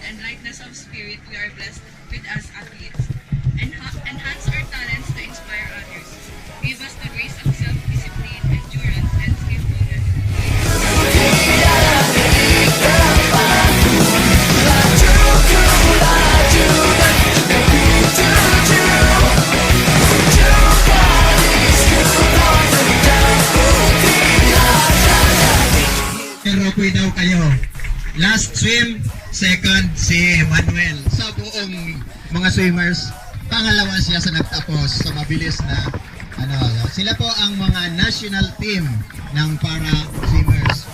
and lightness of spirit we are blessed with as athletes. Enhance our talents to inspire others. Give us the grace of self-discipline, endurance, and skillfulness. Ropoy daw kayo. Last swim, second si Manuel. Sa buong mga swimmers, pangalawa siya sa nagtapos sa mabilis na sila po ang mga national team ng para swimmers.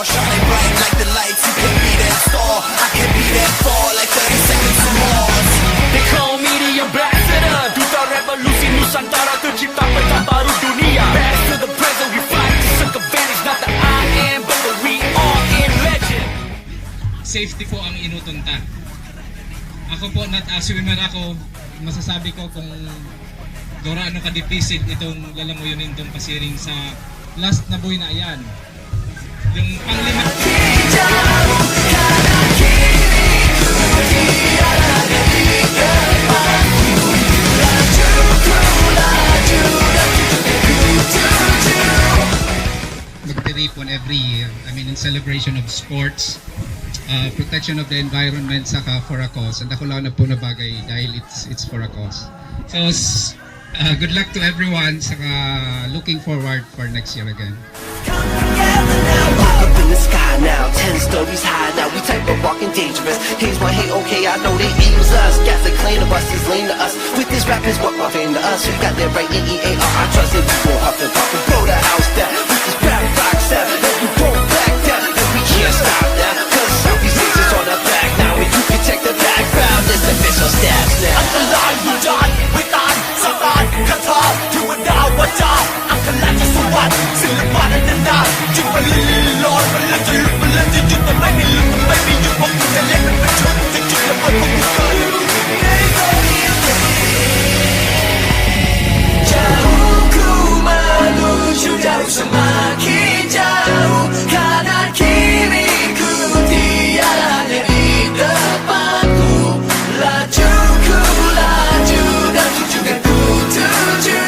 Shining bright like the lights, you can be that star. I can be that far like 30 seconds to Mars. They call me the ambassador. Duta revolusi Nusantara tercipta peta baru dunia. Past to the present, we fight to circumvent. Not the I am, but the we are in legend. Safety po ang inutunta. Ako po, not a swimmer ako, masasabi ko kung gaano ka-deficit itong lalangoyunin itong pasiring sa last na buhay na ayan. Yung panglima. Magtiripon every year. I mean, in celebration of sports, protection of the environment, saka for a cause. And ako lang na po na bagay dahil it's for a cause. So, good luck to everyone. Saka looking forward for next year again. Up in the sky now, 10 stories high now. We type of walking dangerous. Here's my hey, okay, I know they use us. Gas the claim to us is lame to us. With this rap is what my fame to us. We got that right in EAR. I trust it. We won't huff and puff and blow the house down. With this rap rock sound, and we won't back down. And we can't stop now. Cause Southeast Asia's on our back now. And you can check the background. It's official stats now. I'm alive, you die. With I, Saban, Qatar. Do it now, what die? I'm collecting so what? Silipana na na. You a little lord, but let you look, but let you do the baby, look, the baby, you won't be the leg of the truth. The truth of what we call you. Jauh ku menuju jauh semakin jauh. Kanan kiriku tiada di depanku. Laju ku laju dan tujukan ku tuju.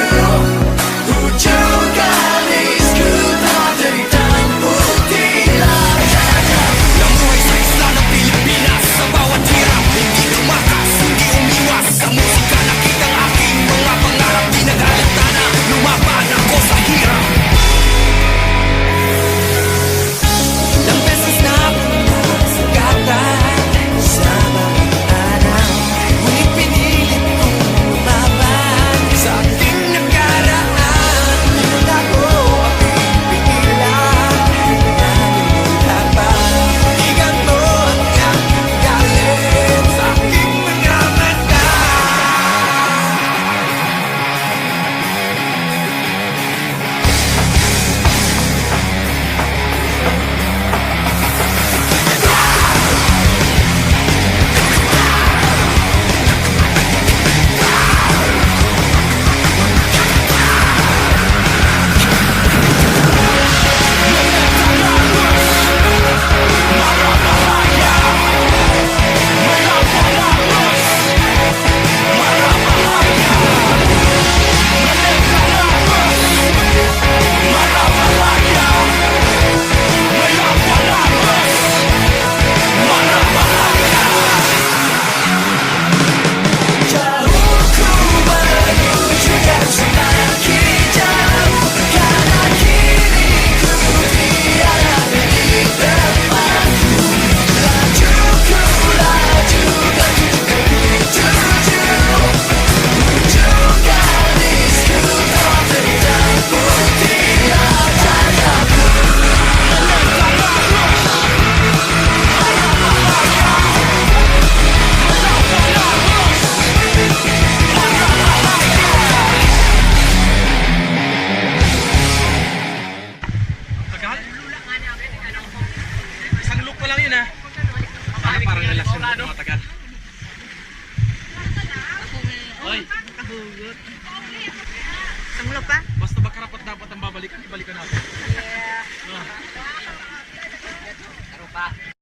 Ujung garisku tak dari hitam putih raja. Namun saya selalu Pilipinas sebawa tiram. Hindi lumakas, hindi umiwas. Sa musika nakita ang aking mga pangarap. Di nagalata na lumaban ako sa hirap. Ilang beses na sugatan sa mga araw. Ngunit pinilit kong lumaban sa ating nakaraan. Ako ang pipigilan, nanunod pa. Igan mo ang aking galit sa aking mga mata. Isang look pa lang yun ha. Parang relasyon na matagal. Hoy, Sanglo pa? basta ba karapat dapat ang babalikan, ibalikan natin. Yeah. Ano pa?